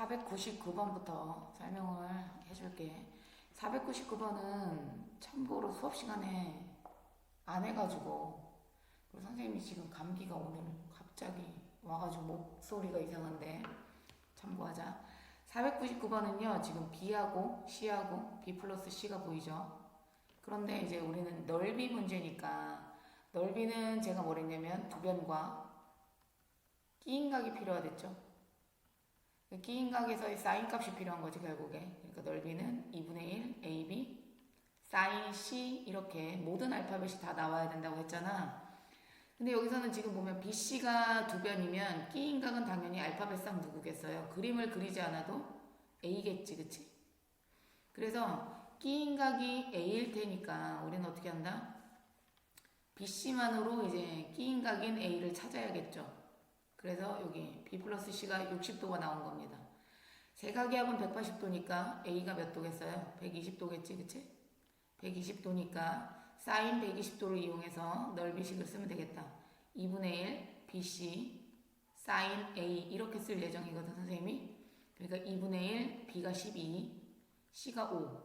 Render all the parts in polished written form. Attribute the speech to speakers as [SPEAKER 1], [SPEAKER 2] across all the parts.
[SPEAKER 1] 499번부터 설명을 해줄게. 499번은 참고로 수업 시간에 안 해가지고, 그리고 선생님이 지금 감기가 오늘 갑자기 와가지고 목소리가 이상한데 참고하자. 499번은요, 지금 B하고 C하고 B 플러스 C가 보이죠? 그런데 이제 우리는 넓이 문제니까, 넓이는 제가 뭐랬냐면 두 변과 끼인각이 필요하댔죠? 끼인각에서의 사인 값이 필요한 거지 결국에. 그러니까 넓이는 2분의 1 AB 사인 C 이렇게 모든 알파벳이 다 나와야 된다고 했잖아. 근데 여기서는 지금 보면 BC가 두 변이면 끼인각은 당연히 알파벳상 누구겠어요? 그림을 그리지 않아도 A겠지, 그치? 그래서 끼인각이 A일 테니까 우리는 어떻게 한다? BC만으로 이제 끼인각인 A를 찾아야겠죠. 그래서 여기 B 플러스 C가 60도가 나온 겁니다. 세각의 합은 180도니까 A가 몇 도겠어요? 120도겠지, 그치? 120도니까 사인 120도를 이용해서 넓이식을 쓰면 되겠다. 2분의 1 BC 사인 A 이렇게 쓸 예정이거든, 선생님이. 그러니까 2분의 1 B가 12, C가 5.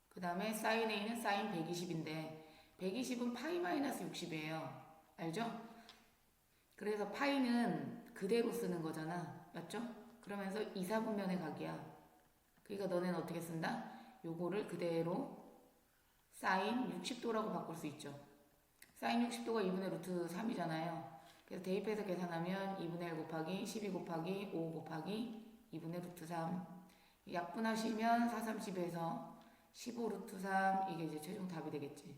[SPEAKER 1] 그 다음에 사인 A는 사인 120인데 120은 파이 마이너스 60이에요. 알죠? 그래서 파이는 그대로 쓰는 거잖아. 맞죠? 그러면서 2, 4분면의 각이야. 그러니까 너네는 어떻게 쓴다? 요거를 그대로 사인 60도라고 바꿀 수 있죠. 사인 60도가 2분의 루트 3이잖아요. 그래서 대입해서 계산하면 2분의 1 곱하기 12 곱하기 5 곱하기 2분의 루트 3. 약분하시면 4, 30에서 15 루트 3 이게 이제 최종 답이 되겠지.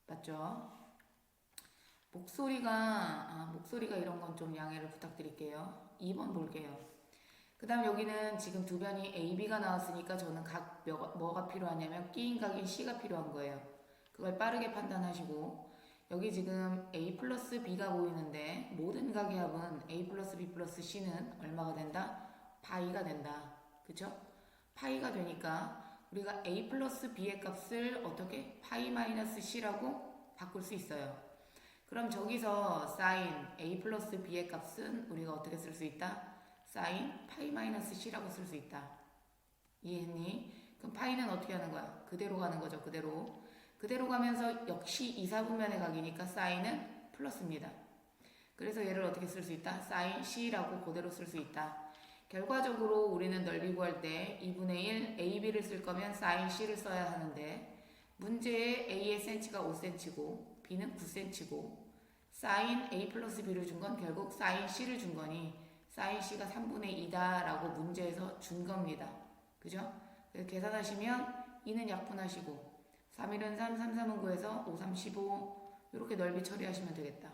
[SPEAKER 1] 맞죠? 목소리가 이런 건 좀 양해를 부탁드릴게요. 2번 볼게요. 그 다음 여기는 지금 두 변이 A, B가 나왔으니까 저는 각 뭐가 필요하냐면 끼인각인 C가 필요한 거예요. 그걸 빠르게 판단하시고 여기 지금 A 플러스 B가 보이는데 모든 각의 합은 A 플러스 B 플러스 C는 얼마가 된다? 파이가 된다. 그쵸? 파이가 되니까 우리가 A 플러스 B의 값을 어떻게? 파이 마이너스 C라고 바꿀 수 있어요. 그럼 저기서 사인 A 플러스 B의 값은 우리가 어떻게 쓸 수 있다? 사인 파이 마이너스 C라고 쓸 수 있다. 이해했니? 그럼 파이는 어떻게 하는 거야? 그대로 가는 거죠. 그대로 가면서 역시 2, 4분면의 각이니까 사인은 플러스입니다. 그래서 얘를 어떻게 쓸 수 있다? 사인 C라고 그대로 쓸 수 있다. 결과적으로 우리는 넓이 구할 때 2분의 1 AB를 쓸 거면 사인 C를 써야 하는데 문제에 A의 cm가 5cm고 B는 9cm고 사인 A 플러스 B를 준 건 결국 사인 C를 준 거니 사인 C가 3분의 2다 라고 문제에서 준 겁니다. 그죠? 그래서 계산하시면 2는 약분하시고 3, 1은 3, 3, 3은 9에서 5, 3, 15 이렇게 넓이 처리하시면 되겠다.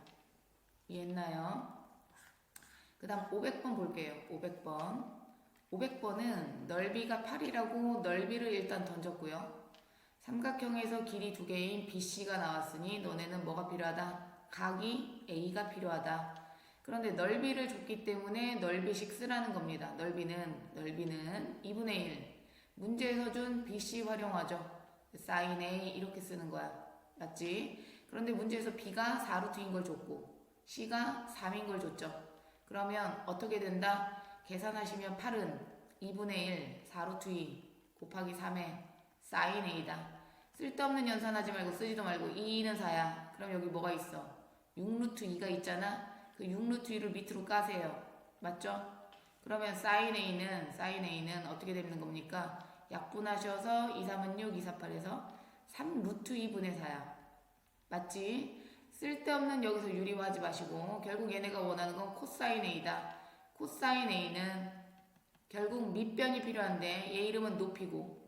[SPEAKER 1] 이해했나요? 그 다음 500번 볼게요. 500번은 넓이가 8이라고 넓이를 일단 던졌고요. 삼각형에서 길이 두 개인 BC가 나왔으니 너네는 뭐가 필요하다? 각이 A가 필요하다. 그런데 넓이를 줬기 때문에 넓이식 쓰라는 겁니다. 넓이는 2분의 1. 문제에서 준 BC 활용하죠. 사인 A 이렇게 쓰는 거야. 맞지? 그런데 문제에서 B가 4루트인 걸 줬고 C가 3인 걸 줬죠. 그러면 어떻게 된다? 계산하시면 8은 2분의 1, 4루트 2 곱하기 3에 사인 A다. 쓸데없는 연산하지 말고 쓰지도 말고 2는 4야. 그럼 여기 뭐가 있어? 6루트 2가 있잖아. 그 6루트 2를 밑으로 까세요. 맞죠? 그러면 사인 A는 어떻게 되는 겁니까? 약분하셔서 2, 3은 6, 2, 4, 8에서 3루트 2분의 4야. 맞지? 쓸데없는 여기서 유리화하지 마시고 결국 얘네가 원하는 건 코사인 A다. 코사인 A는 결국 밑변이 필요한데 얘 이름은 높이고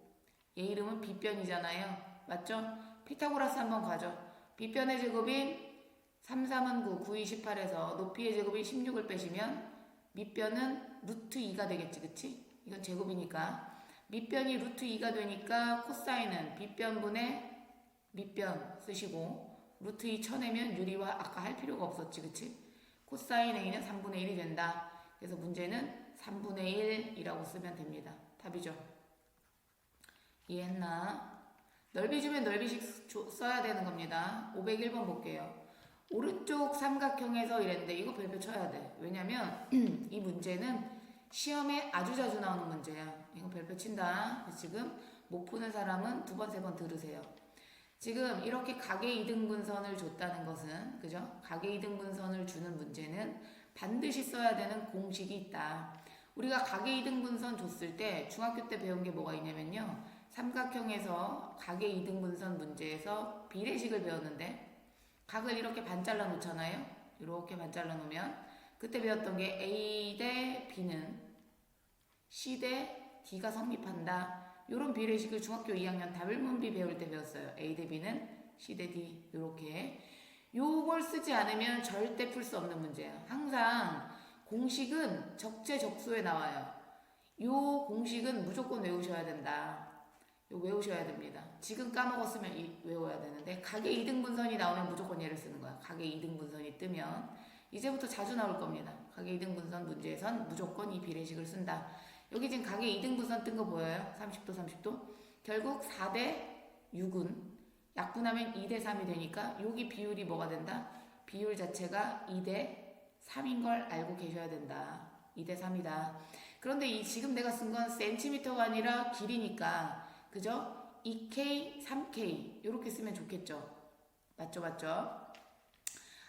[SPEAKER 1] 얘 이름은 빗변이잖아요. 맞죠? 피타고라스 한번 가죠. 빗변의 제곱인 3, 3은 9, 9, 28에서 높이의 제곱인 16을 빼시면 밑변은 루트 2가 되겠지. 그치? 이건 제곱이니까 밑변이 루트 2가 되니까 코사인은 빗변분의 밑변 쓰시고 루트 2 쳐내면 유리화 아까 할 필요가 없었지. 그치? 코사인 A는 3분의 1이 된다. 그래서 문제는 3분의 1이라고 쓰면 됩니다. 답이죠. 이해했나? 넓이 주면 넓이식 써야 되는 겁니다. 501번 볼게요. 오른쪽 삼각형에서 이랬는데 이거 별표 쳐야 돼. 왜냐면 이 문제는 시험에 아주 자주 나오는 문제야. 이거 별표 친다. 지금 못 푸는 사람은 두 번, 세 번 들으세요. 지금 이렇게 가계 이등분선을 줬다는 것은, 그죠? 가계 이등분선을 주는 문제는 반드시 써야 되는 공식이 있다. 우리가 가계 이등분선 줬을 때 중학교 때 배운 게 뭐가 있냐면요. 삼각형에서 가계 이등분선 문제에서 비례식을 배웠는데 각을 이렇게 반 잘라 놓잖아요. 이렇게 반 잘라 놓으면 그때 배웠던 게 A 대 B는 C 대 D가 성립한다. 이런 비례식을 중학교 2학년 다불문비 배울 때 배웠어요. A 대 B는 C 대 D. 이렇게 요걸 쓰지 않으면 절대 풀 수 없는 문제야. 항상 공식은 적재적소에 나와요. 요 공식은 무조건 외우셔야 된다. 요 외우셔야 됩니다. 지금 까먹었으면 외워야 되는데 가계 이등분선이 나오면 무조건 얘를 쓰는 거야. 가계 이등분선이 뜨면 이제부터 자주 나올 겁니다. 가계 이등분선 문제에선 무조건 이 비례식을 쓴다. 여기 지금 가계 이등분선 뜬 거 보여요? 30도 30도. 결국 4대 6은 약분하면 2대 3이 되니까 여기 비율이 뭐가 된다? 비율 자체가 2대 3인 걸 알고 계셔야 된다. 2대 3이다. 그런데 이 지금 내가 쓴 건 센티미터가 아니라 길이니까 그죠? 2K, 3K 이렇게 쓰면 좋겠죠. 맞죠, 맞죠?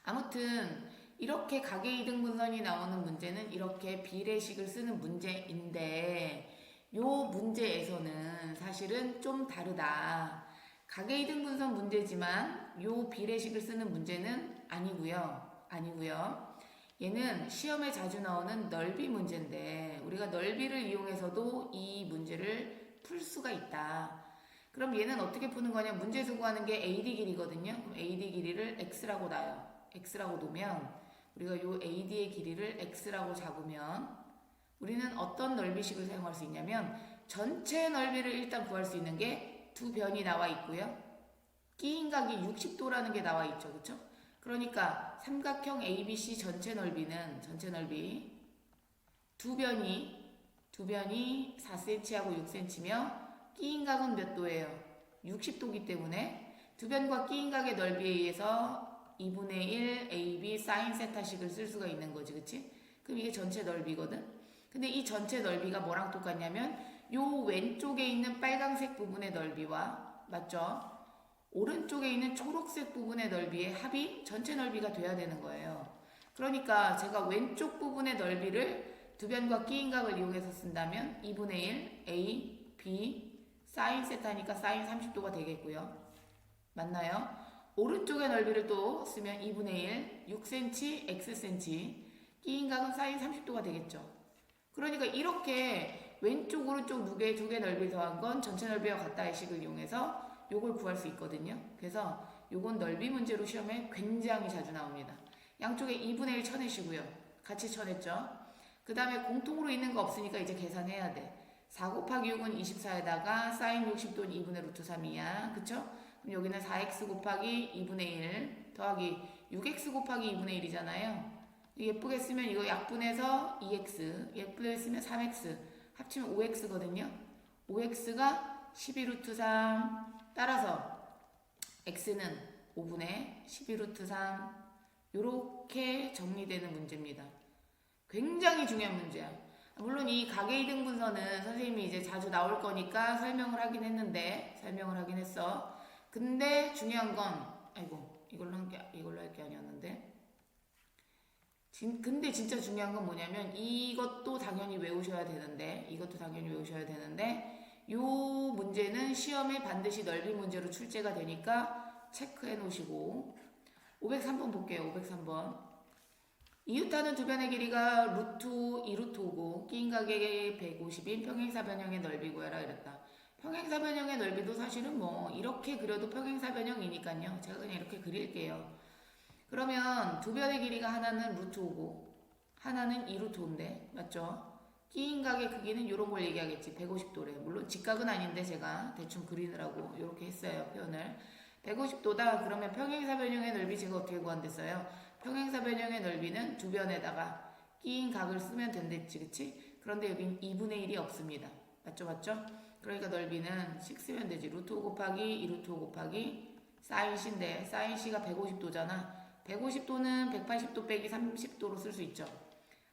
[SPEAKER 1] 아무튼 이렇게 가계 이등분선이 나오는 문제는 이렇게 비례식을 쓰는 문제인데 요 문제에서는 사실은 좀 다르다. 가계 이등분선 문제지만 요 비례식을 쓰는 문제는 아니고요. 얘는 시험에 자주 나오는 넓이 문제인데 우리가 넓이를 이용해서도 이 문제를 풀 수가 있다. 그럼 얘는 어떻게 푸는 거냐? 문제에서 구하는 게 AD 길이거든요. 그럼 AD 길이를 X라고 놔요. X라고 놓으면 우리가 요 AD의 길이를 X라고 잡으면 우리는 어떤 넓이식을 사용할 수 있냐면 전체 넓이를 일단 구할 수 있는 게 두 변이 나와 있고요. 끼인각이 60도라는 게 나와 있죠. 그쵸? 그러니까 삼각형 ABC 전체 넓이 두 변이 4cm하고 6cm며 끼인각은 몇 도예요? 60도기 때문에 두 변과 끼인각의 넓이에 의해서 2분의 1 AB sin 세타식을 쓸 수가 있는 거지. 그치? 그럼 이게 전체 넓이거든? 근데 이 전체 넓이가 뭐랑 똑같냐면 요 왼쪽에 있는 빨강색 부분의 넓이와 맞죠? 오른쪽에 있는 초록색 부분의 넓이의 합이 전체 넓이가 돼야 되는 거예요. 그러니까 제가 왼쪽 부분의 넓이를 두 변과 끼인각을 이용해서 쓴다면 2분의 1 A, B, sin 세타니까 sin 30도가 되겠고요. 맞나요? 오른쪽의 넓이를 또 쓰면 2분의 1 6cm, xcm 끼인각은 sin 30도가 되겠죠. 그러니까 이렇게 왼쪽 오른쪽 두 개 넓이 더한 건 전체 넓이와 같다의 식을 이용해서 요걸 구할 수 있거든요. 그래서 요건 넓이 문제로 시험에 굉장히 자주 나옵니다. 양쪽에 2분의 1 쳐내시고요. 같이 쳐냈죠. 그 다음에 공통으로 있는 거 없으니까 이제 계산해야 돼. 4 곱하기 6은 24에다가 sin 60도는 2분의 루트 3이야. 그쵸? 그럼 여기는 4x 곱하기 2분의 1 더하기 6x 곱하기 2분의 1이잖아요. 예쁘게 쓰면 이거 약분해서 2x, 예쁘게 쓰면 3x, 합치면 5x거든요. 5x가 12루트 3, 따라서 x는 5분의 12루트 3, 요렇게 정리되는 문제입니다. 굉장히 중요한 문제야. 물론 이 가계 이등분선은 선생님이 이제 자주 나올 거니까 설명을 하긴 했어. 근데 중요한 건, 이걸로 할 게 아니었는데. 근데 진짜 중요한 건 뭐냐면 이것도 당연히 외우셔야 되는데 요 문제는 시험에 반드시 넓이 문제로 출제가 되니까 체크해 놓으시고 503번 볼게요. 503번 이웃하는 두 변의 길이가 루트 2루트 5고 끼인각의 150인 평행사변형의 넓이 구해라 이랬다. 평행사변형의 넓이도 사실은 뭐 이렇게 그려도 평행사변형이니까요. 제가 그냥 이렇게 그릴게요. 그러면 두 변의 길이가 하나는 루트 5고 하나는 2루트 5인데 맞죠? 끼인각의 크기는 이런 걸 얘기하겠지. 150도래. 물론 직각은 아닌데 제가 대충 그리느라고 이렇게 했어요. 표현을. 150도다. 그러면 평행사변형의 넓이 제가 어떻게 구한댔어요? 평행사변형의 넓이는 두 변에다가 끼인각을 쓰면 된댔지. 그치? 그런데 여긴 2분의 1이 없습니다. 맞죠? 그러니까 넓이는 식 쓰면 되지. 루트 5 곱하기 2루트 5 곱하기 사인 C인데 사인 C가 150도잖아. 150도는 180도 빼기 30도로 쓸 수 있죠.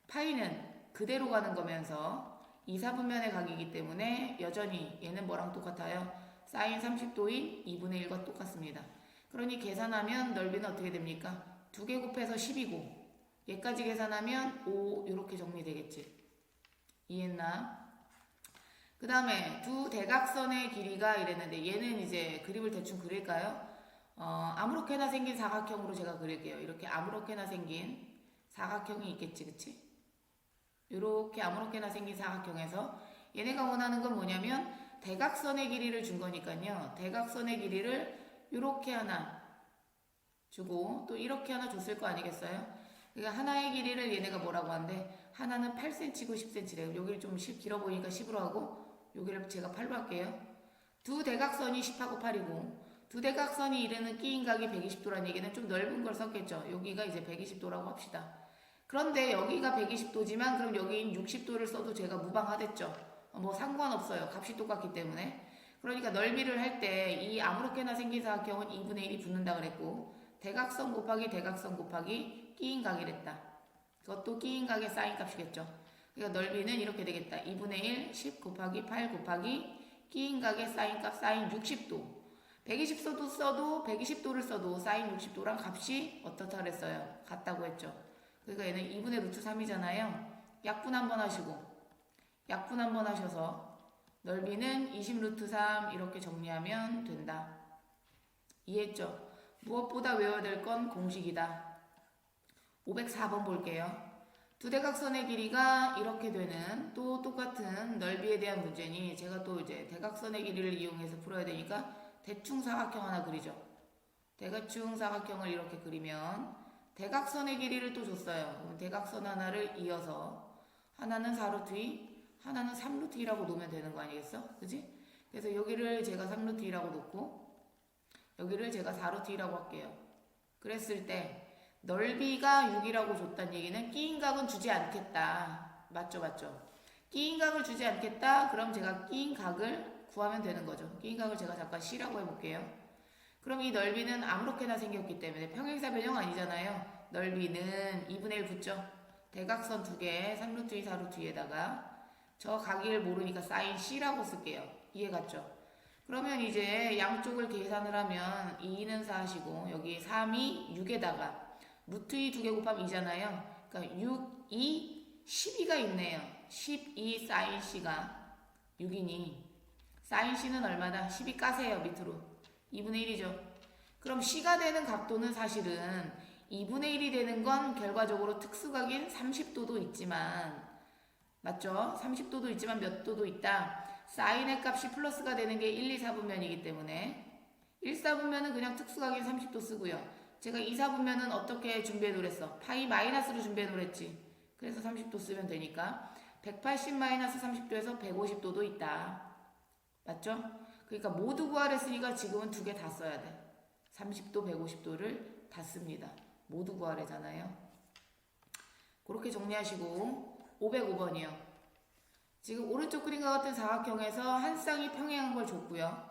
[SPEAKER 1] 파이는 그대로 가는 거면서 2, 4분면의 각이기 때문에 여전히 얘는 뭐랑 똑같아요? 사인 30도인 2분의 1과 똑같습니다. 그러니 계산하면 넓이는 어떻게 됩니까? 2개 곱해서 10이고 얘까지 계산하면 5 이렇게 정리되겠지. 이해했나? 그 다음에 두 대각선의 길이가 이랬는데 얘는 이제 그림을 대충 그릴까요? 아무렇게나 생긴 사각형으로 제가 그릴게요. 이렇게 아무렇게나 생긴 사각형이 있겠지, 그치? 이렇게 아무렇게나 생긴 사각형에서 얘네가 원하는 건 뭐냐면 대각선의 길이를 준 거니까요. 대각선의 길이를 이렇게 하나 주고 또 이렇게 하나 줬을 거 아니겠어요? 그러니까 하나의 길이를 얘네가 뭐라고 한대? 하나는 8cm고 10cm래요. 여기를 좀 길어 보이니까 10으로 하고 여기를 제가 8로 할게요. 두 대각선이 10하고 8이고 두 대각선이 이루는 끼인각이 120도라는 얘기는 좀 넓은 걸 썼겠죠. 여기가 이제 120도라고 합시다. 그런데 여기가 120도지만 그럼 여기인 60도를 써도 제가 무방하댔죠. 뭐 상관없어요. 값이 똑같기 때문에. 그러니까 넓이를 할 때 이 아무렇게나 생긴 사각형은 2분의 1이 붙는다 그랬고 대각선 곱하기 대각선 곱하기 끼인각이랬다. 그것도 끼인각의 사인 값이겠죠. 그러니까 넓이는 이렇게 되겠다. 2분의 1, 10 곱하기 8 곱하기 끼인각의 사인 값 사인 60도. 120도도 써도 120도를 써도 사인 60도랑 값이 어떻다 그랬어요? 같다고 했죠. 그러니까 얘는 2분의 루트 3이잖아요. 약분 한번 하시고 약분 한번 하셔서 넓이는 20 루트 3 이렇게 정리하면 된다. 이해했죠? 무엇보다 외워야 될 건 공식이다. 504번 볼게요. 두 대각선의 길이가 이렇게 되는 또 똑같은 넓이에 대한 문제니 제가 또 이제 대각선의 길이를 이용해서 풀어야 되니까 대충 사각형 하나 그리죠. 대충 사각형을 이렇게 그리면 대각선의 길이를 또 줬어요. 그럼 대각선 하나를 이어서 하나는 4루트 2, 하나는 3루트 2라고 놓으면 되는 거 아니겠어? 그지? 그래서 여기를 제가 3루트 2라고 놓고 여기를 제가 4루트 2라고 할게요. 그랬을 때 넓이가 6이라고 줬다는 얘기는 끼인각은 주지 않겠다. 맞죠? 맞죠? 끼인각을 주지 않겠다. 그럼 제가 끼인각을 구하면 되는 거죠. 끼인각을 제가 잠깐 C라고 해볼게요. 그럼 이 넓이는 아무렇게나 생겼기 때문에 평행사 변형 아니잖아요. 넓이는 2분의 1 붙죠. 대각선 2개, 3루트 2, 4루트 2에다가 저 각을 모르니까 사인 C라고 쓸게요. 이해 갔죠? 그러면 이제 양쪽을 계산을 하면 2는 4시고 여기 3이 6에다가 루트 2 2개 곱하면 2잖아요. 그러니까 6, 2, 12가 있네요. 12 사인 C가 6이니 사인 C는 얼마다? 12 까세요 밑으로. 2분의 1이죠. 그럼 C가 되는 각도는 사실은 2분의 1이 되는 건 결과적으로 특수각인 30도도 있지만 맞죠? 30도도 있지만 몇 도도 있다. 사인의 값이 플러스가 되는 게 1, 2, 4분면이기 때문에 1, 4분면은 그냥 특수각인 30도 쓰고요. 제가 2, 4분면은 어떻게 준비해 놓랬어? 파이 마이너스로 준비해 놓랬지. 그래서 30도 쓰면 되니까 180 마이너스 30도에서 150도도 있다. 맞죠? 그러니까 모두 구하랬으니까 지금은 두 개 다 써야 돼. 30도, 150도를 다 씁니다. 모두 구하래잖아요. 그렇게 정리하시고 505번이요. 지금 오른쪽 그림과 같은 사각형에서 한 쌍이 평행한 걸 줬고요.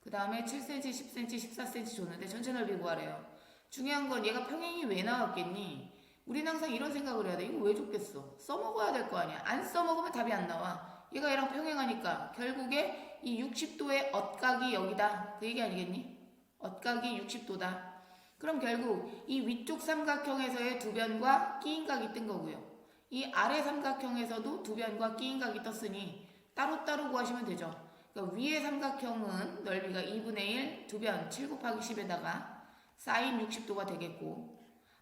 [SPEAKER 1] 그 다음에 7cm, 10cm, 14cm 줬는데 전체 넓이 구하래요. 중요한 건 얘가 평행이 왜 나왔겠니? 우리는 항상 이런 생각을 해야 돼. 이거 왜 줬겠어? 써먹어야 될 거 아니야. 안 써먹으면 답이 안 나와. 얘가 얘랑 평행하니까 결국에 이 60도의 엇각이 여기다. 그 얘기 아니겠니? 엇각이 60도다. 그럼 결국 이 위쪽 삼각형에서의 두 변과 끼인각이 뜬 거고요. 이 아래 삼각형에서도 두 변과 끼인각이 떴으니 따로따로 구하시면 되죠. 그러니까 위의 삼각형은 넓이가 2분의 1, 두 변 7 곱하기 10에다가 사인 60도가 되겠고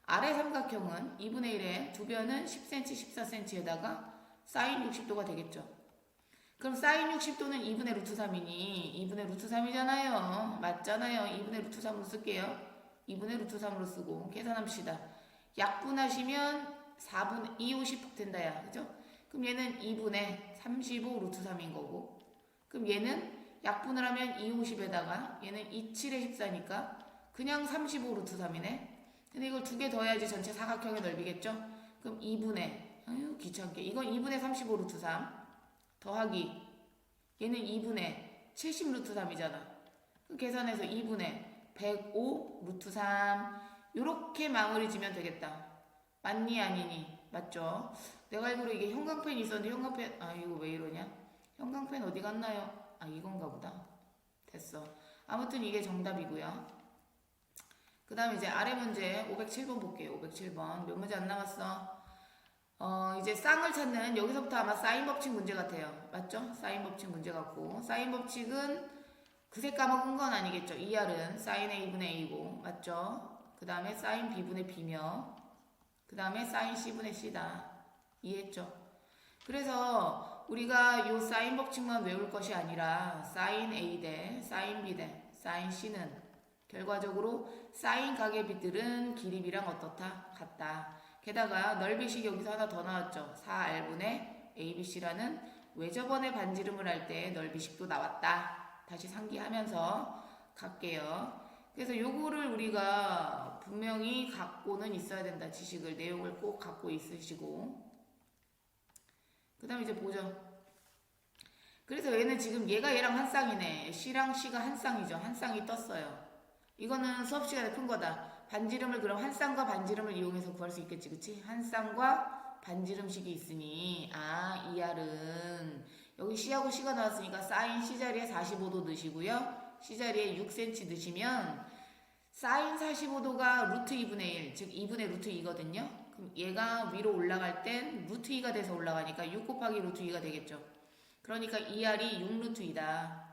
[SPEAKER 1] 아래 삼각형은 2분의 1에 두 변은 10cm, 14cm에다가 사인 60도가 되겠죠. 그럼 사인 60도는 2분의 루트 3이니 2분의 루트 3이잖아요. 맞잖아요. 2분의 루트 3으로 쓸게요. 2분의 루트 3으로 쓰고 계산합시다. 약분하시면 4분의 2, 50 된다 야. 그죠? 그럼 얘는 2분의 35 루트 3인 거고 그럼 얘는 약분을 하면 2, 50에다가 얘는 2, 7에 14니까 그냥 35 루트 3이네. 근데 이걸 두 개 더해야지 전체 사각형의 넓이겠죠? 그럼 2분의 아유 귀찮게 이건 2분의 35 루트 3 더하기 얘는 2분의 70 루트 3이잖아. 그 계산해서 2분의 105 루트 3 요렇게 마무리 지면 되겠다. 맞니 아니니? 맞죠? 내가 알기로 이게 형광펜이 있었는데 형광펜 이거 왜 이러냐? 형광펜 어디 갔나요? 이건가 보다. 됐어. 아무튼 이게 정답이고요. 그 다음에 이제 아래 문제 507번 볼게요. 507번 몇 문제 안 남았어. 이제 쌍을 찾는 여기서부터 아마 사인 법칙 문제 같아요. 맞죠? 사인 법칙 문제 같고 사인 법칙은 그새 까먹은 건 아니겠죠. 2R은 사인 A분의 A고 맞죠? 그 다음에 사인 B분의 B며 그 다음에 사인 C분의 C다. 이해했죠? 그래서 우리가 요 사인 법칙만 외울 것이 아니라 사인 A 대 사인 B 대 사인 C는 결과적으로 사인 가계비들은 길이비랑 어떻다? 같다. 게다가 넓이식 여기서 하나 더 나왔죠. 4R분의 ABC라는 외접원의 반지름을 할 때 넓이식도 나왔다. 다시 상기하면서 갈게요. 그래서 요거를 우리가 분명히 갖고는 있어야 된다. 지식을, 내용을 꼭 갖고 있으시고. 그 다음에 이제 보죠. 그래서 얘는 지금 얘가 얘랑 한 쌍이네. C랑 C가 한 쌍이죠. 한 쌍이 떴어요. 이거는 수업 시간에 푼 거다. 반지름을 그럼 한 쌍과 반지름을 이용해서 구할 수 있겠지, 그치? 한 쌍과 반지름식이 있으니 ER은 여기 C하고 C가 나왔으니까 사인 C 자리에 45도 넣으시고요. C 자리에 6cm 넣으시면 사인 45도가 루트 2분의 1, 즉 2분의 루트 2거든요. 그럼 얘가 위로 올라갈 땐 루트 2가 돼서 올라가니까 6 곱하기 루트 2가 되겠죠. 그러니까 ER이 6 루트 2다.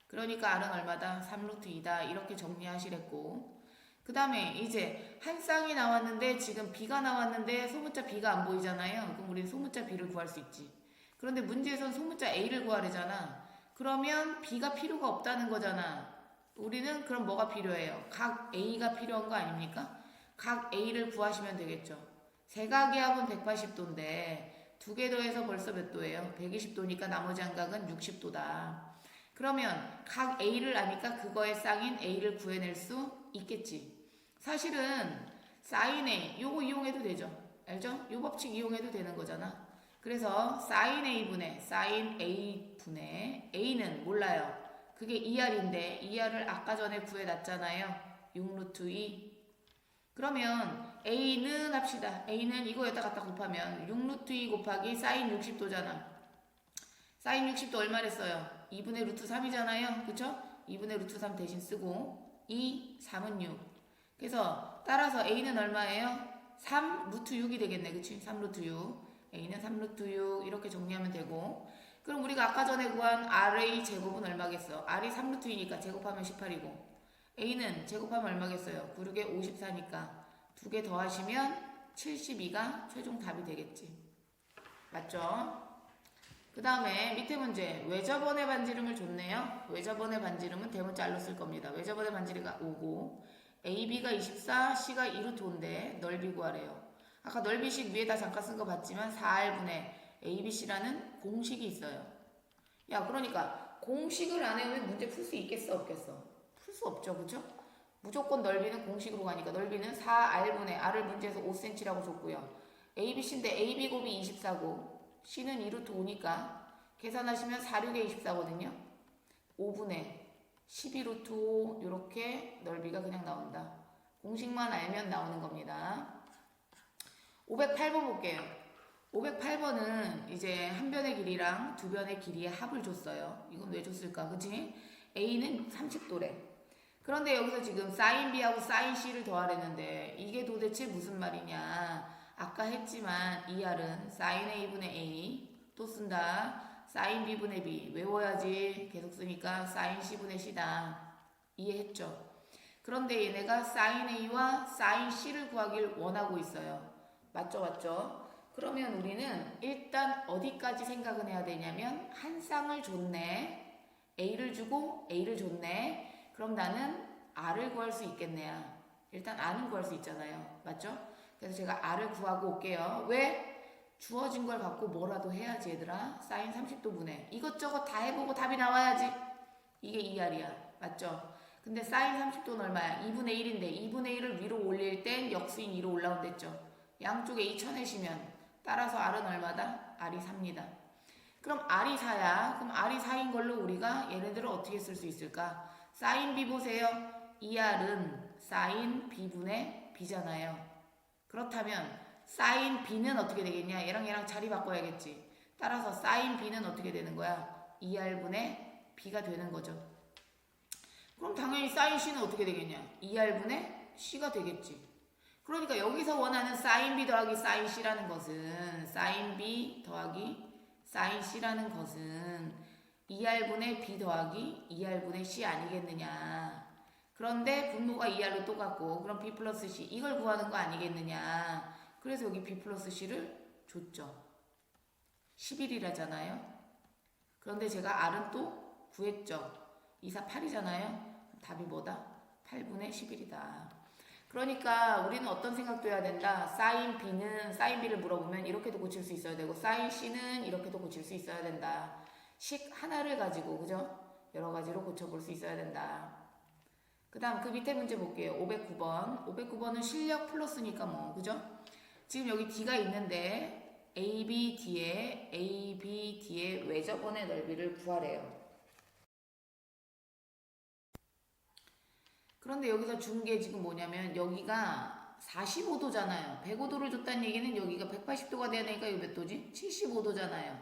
[SPEAKER 1] 그러니까 R은 얼마다? 3 루트 2다. 이렇게 정리하시랬고 그 다음에 이제 한 쌍이 나왔는데 지금 B가 나왔는데 소문자 B가 안 보이잖아요. 그럼 우리는 소문자 B를 구할 수 있지. 그런데 문제에선 소문자 A를 구하래잖아. 그러면 B가 필요가 없다는 거잖아. 우리는 그럼 뭐가 필요해요? 각 A가 필요한 거 아닙니까? 각 A를 구하시면 되겠죠. 세각의 합은 180도인데 두 개 더해서 벌써 몇 도예요? 120도니까 나머지 한각은 60도다. 그러면 각 A를 아니까 그거의 쌍인 A를 구해낼 수 있겠지. 사실은 사인 A 요거 이용해도 되죠. 알죠? 요 법칙 이용해도 되는 거잖아. 그래서 사인 A분의 사인 A분의 A는 몰라요. 그게 2R인데 2R을 아까 전에 구해놨잖아요. 6루트 2. 그러면 A는 합시다. A는 이거 여기다 갖다 곱하면 6루트 2 곱하기 사인 60도잖아. 사인 60도 얼마랬어요? 2분의 루트 3이잖아요. 그쵸? 2분의 루트 3 대신 쓰고 2, 3은 6. 그래서 따라서 A는 얼마예요? 3 루트 6이 되겠네. 그치? 3 루트 6. A는 3 루트 6 이렇게 정리하면 되고 그럼 우리가 아까 전에 구한 RA 제곱은 얼마겠어? R이 3 루트 2니까 제곱하면 18이고 A는 제곱하면 얼마겠어요? 9, 6에 54니까 두 개 더하시면 72가 최종 답이 되겠지. 맞죠? 그 다음에 밑에 문제 외접원의 반지름을 줬네요. 외접원의 반지름은 대문자로 쓸 겁니다. 외접원의 반지름이 5고 AB가 24, C가 2루트 5인데 넓이 구하래요. 아까 넓이식 위에다 잠깐 쓴 거 봤지만 4R분의 ABC라는 공식이 있어요. 야 그러니까 공식을 안 외우면 문제 풀 수 있겠어 없겠어? 풀 수 없죠. 그죠? 무조건 넓이는 공식으로 가니까 넓이는 4R분의 R을 문제에서 5cm라고 줬고요. ABC인데 AB 곱이 24고 C는 2루트 5니까 계산하시면 4, 6에 24거든요. 5분의 12루트 5 이렇게 넓이가 그냥 나온다. 공식만 알면 나오는 겁니다. 508번 볼게요. 508번은 이제 한 변의 길이랑 두 변의 길이의 합을 줬어요. 이건 왜 줬을까? 그치? A는 30도래. 그런데 여기서 지금 사인 B하고 사인 C를 더하랬는데 이게 도대체 무슨 말이냐? 아까 했지만 2R은 사인 A분의 A 또 쓴다. 사인 B분의 B 외워야지. 계속 쓰니까 사인 C분의 C다. 이해했죠? 그런데 얘네가 사인 A와 사인 C를 구하길 원하고 있어요. 맞죠? 맞죠? 그러면 우리는 일단 어디까지 생각은 해야 되냐면 한 쌍을 줬네. A를 주고 A를 줬네. 그럼 나는 R을 구할 수 있겠네요. 일단 R은 구할 수 있잖아요. 맞죠? 그래서 제가 R을 구하고 올게요. 왜? 주어진 걸 갖고 뭐라도 해야지 얘들아. 사인 30도 분해. 이것저것 다 해보고 답이 나와야지. 이게 2R이야. 맞죠? 근데 사인 30도는 얼마야? 2분의 1인데 2분의 1을 위로 올릴 땐 역수인 2로 올라온댔죠. 양쪽에 2 쳐내시면 따라서 R은 얼마다? R이 4입니다. 그럼 R이 4야. 그럼 R이 4인 걸로 우리가 얘네들을 어떻게 쓸 수 있을까? 사인 B 보세요. 2R은 사인 B분의 B잖아요. 그렇다면 사인 B는 어떻게 되겠냐? 얘랑 자리 바꿔야겠지. 따라서 사인 B는 어떻게 되는 거야? 2R분의 B가 되는 거죠. 그럼 당연히 사인 C는 어떻게 되겠냐? 2R분의 C가 되겠지. 그러니까 여기서 원하는 사인 B 더하기 사인 C라는 것은 사인 B 더하기 사인 C라는 것은 2R분의 B 더하기 2R분의 C 아니겠느냐. 그런데 분모가 2R로 똑같고 그럼 B 플러스 C 이걸 구하는 거 아니겠느냐. 그래서 여기 B 플러스 C를 줬죠. 11이라잖아요. 그런데 제가 R은 또 구했죠. 2, 4, 8이잖아요. 답이 뭐다? 8분의 11이다. 그러니까 우리는 어떤 생각도 해야 된다. 사인 B를 물어보면 이렇게도 고칠 수 있어야 되고 사인 C는 이렇게도 고칠 수 있어야 된다. 식 하나를 가지고 그죠? 여러 가지로 고쳐볼 수 있어야 된다. 그 다음 그 밑에 문제 볼게요. 509번. 509번은 실력 플러스니까 뭐 그죠? 지금 여기 D가 있는데 ABD의 외접원의 넓이를 구하래요. 그런데 여기서 준 게 지금 뭐냐면 여기가 45도잖아요. 105도를 줬다는 얘기는 여기가 180도가 돼야 되니까 이거 몇 도지? 75도잖아요.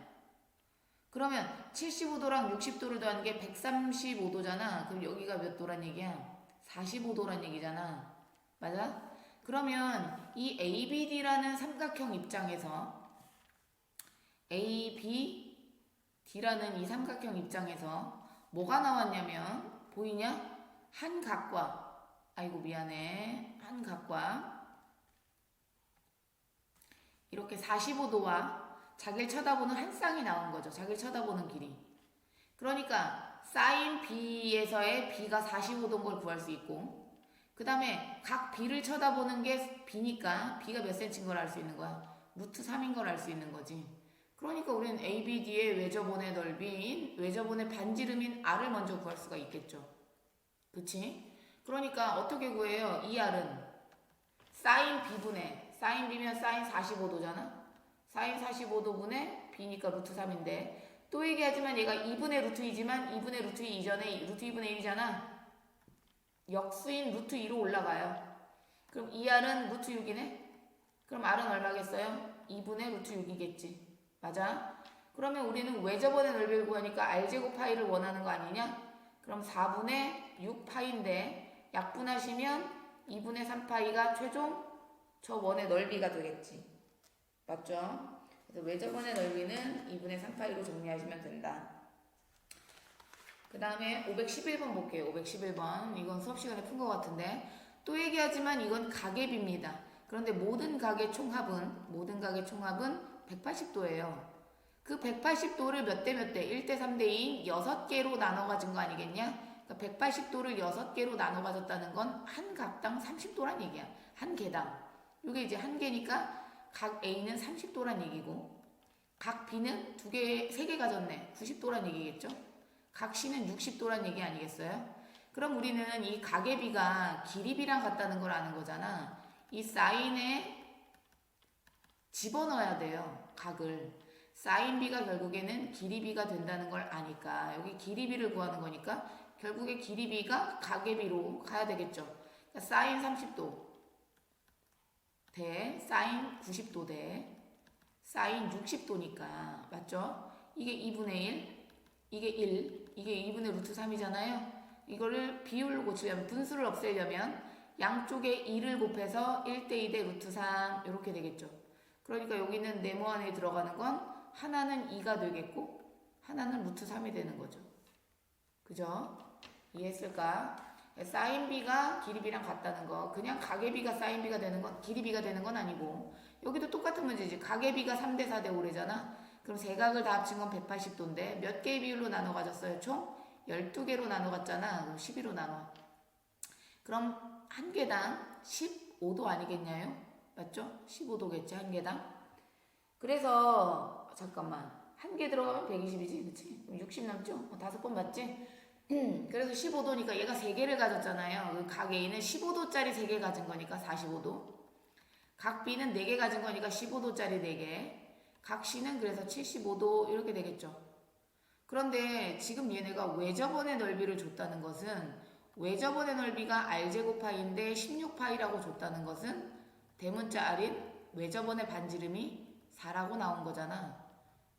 [SPEAKER 1] 그러면 75도랑 60도를 더하는 게 135도잖아. 그럼 여기가 몇 도란 얘기야? 45도란 얘기잖아. 맞아? 그러면 이 ABD라는 삼각형 입장에서 ABD라는 이 삼각형 입장에서 뭐가 나왔냐면 보이냐? 한 각과 한 각과 이렇게 45도와 자기를 쳐다보는 한 쌍이 나온 거죠. 자기를 쳐다보는 길이. 그러니까 사인 B에서의 B가 45도인 걸 구할 수 있고 그 다음에 각 B를 쳐다보는 게 B니까 B가 몇 cm인 걸 알 수 있는 거야. 루트 3인 걸 알 수 있는 거지. 그러니까 우리는 ABD의 외접원의 넓이인 외접원의 반지름인 R을 먼저 구할 수가 있겠죠. 그치? 그러니까 어떻게 구해요? 이 R은 사인 B면 사인 45도잖아? 사인 45도분의 B니까 루트 3인데 또 얘기하지만 얘가 2분의 루트 2지만 2분의 루트 2 이전에 루트 2분의 1이잖아? 역수인 루트 2로 올라가요. 그럼 이 R은 루트 6이네? 그럼 R은 얼마겠어요? 2분의 루트 6이겠지. 맞아? 그러면 우리는 외접원의 넓이를 구하니까 R제곱 파이를 원하는 거 아니냐? 그럼 4분의 6파이인데 약분하시면 2분의 3파이가 최종 저 원의 넓이가 되겠지. 맞죠? 그래서 외접원의 넓이는 2분의 3파이로 정리하시면 된다. 그 다음에 511번 볼게요. 511번. 이건 수업 시간에 푼 것 같은데 또 얘기하지만 이건 가계비입니다. 그런데 모든 가계 총합은 180도예요. 그 180도를 몇 대 몇 대? 1대 3대 2인 6개로 나눠 가진 거 아니겠냐? 그러니까 180도를 6개로 나눠 가졌다는 건 한 각당 30도란 얘기야. 한 개당. 이게 이제 한 개니까 각 A는 30도란 얘기고 각 B는 3개 가졌네. 90도란 얘기겠죠? 각 C는 60도란 얘기 아니겠어요? 그럼 우리는 이 각의 B가 길이 B랑 같다는 걸 아는 거잖아. 이 사인에 집어넣어야 돼요. 각을. 사인 B가 결국에는 길이 B가 된다는 걸 아니까 여기 길이 B를 구하는 거니까 결국에 길이 B가 각의 B로 가야 되겠죠. 그러니까 사인 30도 대 사인 90도 대 사인 60도니까 맞죠? 이게 2분의 1 이게 1 이게 2분의 루트 3이잖아요. 이거를 비율로 고치려면 분수를 없애려면 양쪽에 2를 곱해서 1대2 대 루트 3 이렇게 되겠죠. 그러니까 여기는 네모 안에 들어가는 건 하나는 2가 되겠고 하나는 루트 3이 되는 거죠. 그죠? 이해했을까? 사인 B가 길이 B랑 같다는 거 그냥 각의 B가 사인 B가 되는 건 길이 B가 되는 건 아니고 여기도 똑같은 문제지. 각의 B가 3대 4대 5래잖아. 그럼 세 각을 다 합친 건 180도인데 몇 개의 비율로 나눠 가졌어요? 총 12개로 나눠 갔잖아. 그럼 12로 나눠. 그럼 한 개당 15도 아니겠냐요? 맞죠? 15도겠지 한 개당. 그래서 잠깐만 한 개 들어가면 120이지 그치? 60 남죠? 5번 맞지? 그래서 15도니까 얘가 3개를 가졌잖아요. 각 A는 15도짜리 3개 가진 거니까 45도 각 B는 4개 가진 거니까 15도짜리 4개 각 C는 그래서 75도 이렇게 되겠죠. 그런데 지금 얘네가 외접원의 넓이를 줬다는 것은 외접원의 넓이가 R제곱파이인데 16파이라고 줬다는 것은 대문자 R인 왜 저번에 반지름이 4라고 나온 거잖아.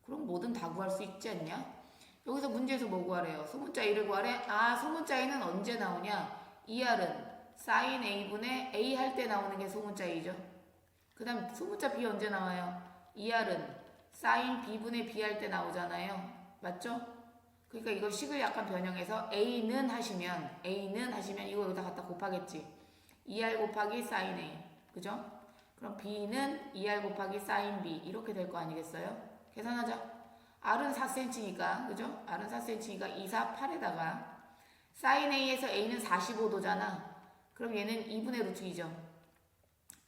[SPEAKER 1] 그럼 뭐든 다 구할 수 있지 않냐? 여기서 문제에서 뭐 구하래요? 소문자 A를 구하래? 아, 소문자 A는 언제 나오냐? 2R은 sin A분의 A 할 때 나오는 게 소문자 A죠. 그 다음 소문자 B 언제 나와요? 2R은 sin B분의 B 할 때 나오잖아요. 맞죠? 그러니까 이걸 식을 약간 변형해서 A는 하시면 이거 여기다 갖다 곱하겠지. 2R 곱하기 sin A. 그죠? 그럼 B는 2R 곱하기 sin B. 이렇게 될 거 아니겠어요? 계산하자. R은 4cm니까, 그죠? R은 4cm니까 2, 4, 8에다가 sin A에서 A는 45도잖아. 그럼 얘는 2분의 루트 2죠.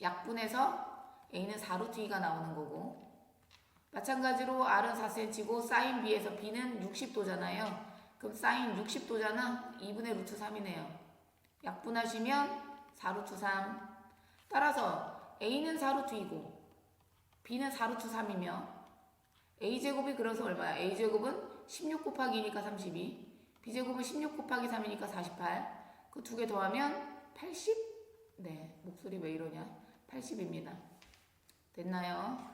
[SPEAKER 1] 약분해서 A는 4루트 2가 나오는 거고, 마찬가지로 R은 4cm고 sin B에서 B는 60도잖아요. 그럼 sin 60도잖아. 2분의 루트 3이네요. 약분하시면 4루트 3. 따라서 A는 4루트 2고 B는 4루트 3이며 A제곱이 그래서 얼마야? A제곱은 16 곱하기 2니까 32, B제곱은 16 곱하기 3이니까 48. 그 두 개 더하면 80? 네, 목소리 왜 이러냐? 80입니다. 됐나요?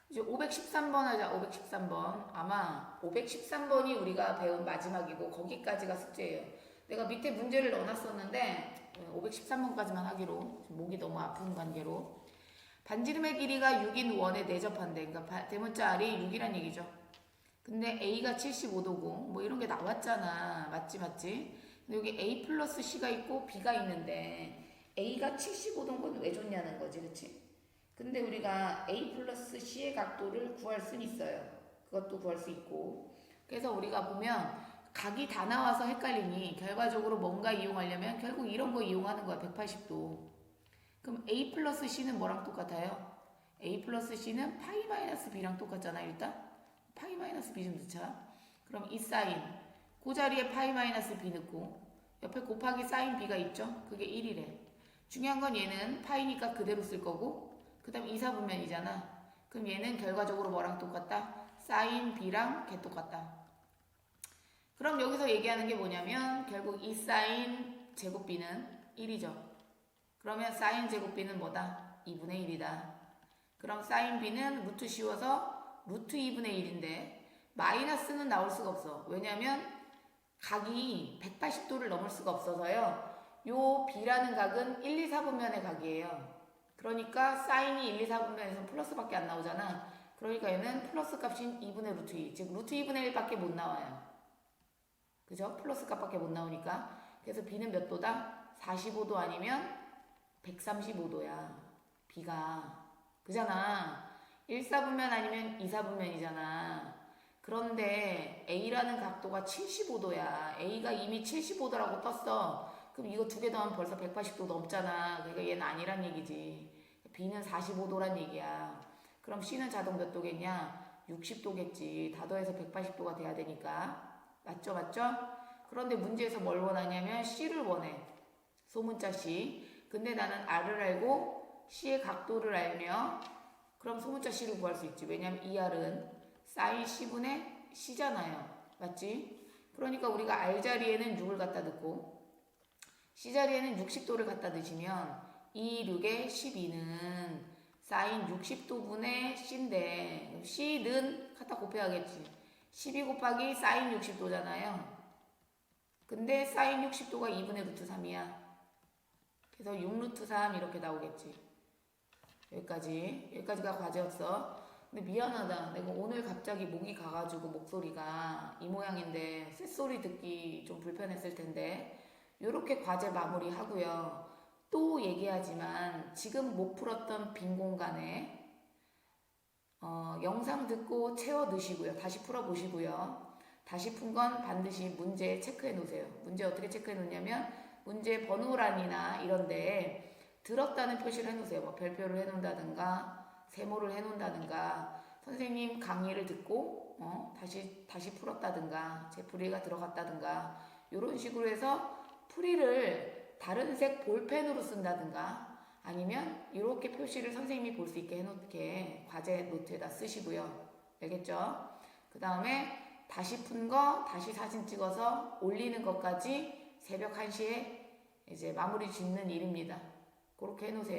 [SPEAKER 1] 이제 513번 하자. 513번. 아마 513번이 우리가 배운 마지막이고 거기까지가 숙제예요. 내가 밑에 문제를 넣어놨었는데 513번까지만 하기로, 목이 너무 아픈 관계로. 반지름의 길이가 6인 원에 내접한대. 그러니까 대문자 R이 6이란 얘기죠. 근데 A가 75도고 뭐 이런 게 나왔잖아. 맞지? 근데 여기 A 플러스 C가 있고 B가 있는데 A가 75도인 건 왜 좋냐는 거지. 그치? 근데 우리가 A 플러스 C의 각도를 구할 수는 있어요. 그것도 구할 수 있고. 그래서 우리가 보면 각이 다 나와서 헷갈리니 결과적으로 뭔가 이용하려면 결국 이런 거 이용하는 거야. 180도. 그럼 A 플러스 C는 뭐랑 똑같아요? A 플러스 C는 파이 마이너스 B랑 똑같잖아. 일단 파이 마이너스 B 좀 넣자. 그럼 이 사인 그 자리에 파이 마이너스 B 넣고 옆에 곱하기 사인 B가 있죠? 그게 1이래. 중요한 건 얘는 파이니까 그대로 쓸 거고, 그 다음 2, 4분면이잖아. 그럼 얘는 결과적으로 뭐랑 똑같다? 사인 B랑 개 똑같다. 그럼 여기서 얘기하는 게 뭐냐면 결국 이 사인 제곱 B는 1이죠. 그러면 사인 제곱 B는 뭐다? 2분의 1이다. 그럼 사인 B는 루트 씌워서 루트 2분의 1인데 마이너스는 나올 수가 없어. 왜냐면 각이 180도를 넘을 수가 없어서요. 요 B라는 각은 1, 2, 4분면의 각이에요. 그러니까 사인이 1, 2, 4분면에서 플러스밖에 안 나오잖아. 그러니까 얘는 플러스 값인 2분의 루트 2. 즉 루트 2분의 1밖에 못 나와요. 그죠? 플러스 값밖에 못 나오니까. 그래서 B는 몇 도다? 45도 아니면 135도야. B가. 그잖아. 1, 4분면 아니면 2, 4분면이잖아. 그런데 A라는 각도가 75도야. A가 이미 75도라고 떴어. 그럼 이거 두 개 더하면 벌써 180도 넘잖아. 그러니까 얘는 아니란 얘기지. B는 45도란 얘기야. 그럼 C는 자동 몇 도겠냐? 60도겠지. 다 더해서 180도가 돼야 되니까. 맞죠? 그런데 문제에서 뭘 원하냐면 C를 원해. 소문자 C. 근데 나는 R을 알고 C의 각도를 알며 그럼 소문자 C를 구할 수 있지. 왜냐면 2R은 sin C분의 C잖아요. 맞지? 그러니까 우리가 R 자리에는 6을 갖다 넣고 C 자리에는 60도를 갖다 넣으시면 2, 6에 12는 sin 60도분의 C인데 C는 갖다 곱해야겠지. 12 곱하기 sin 60도잖아요. 근데 sin 60도가 2분의 루트 3이야. 그래서 6루트 3 이렇게 나오겠지. 여기까지가 과제였어. 근데 미안하다. 내가 오늘 갑자기 목이 가가지고 목소리가 이 모양인데 쇳소리 듣기 좀 불편했을 텐데 요렇게 과제 마무리 하고요. 또 얘기하지만 지금 못 풀었던 빈 공간에 영상 듣고 채워 넣으시고요. 다시 풀어보시고요. 다시 푼 건 반드시 문제 체크해 놓으세요. 문제 어떻게 체크해 놓냐면 문제 번호란이나 이런데 들었다는 표시를 해놓으세요. 뭐 별표를 해놓는다든가 세모를 해놓는다든가 선생님 강의를 듣고 다시 풀었다든가 제 풀이가 들어갔다든가 이런 식으로 해서 풀이를 다른 색 볼펜으로 쓴다든가 아니면 이렇게 표시를 선생님이 볼 수 있게 해놓게 과제 노트에다 쓰시고요. 알겠죠? 그 다음에 다시 푼 거 다시 사진 찍어서 올리는 것까지 새벽 1시에 이제 마무리 짓는 일입니다. 그렇게 해놓으세요.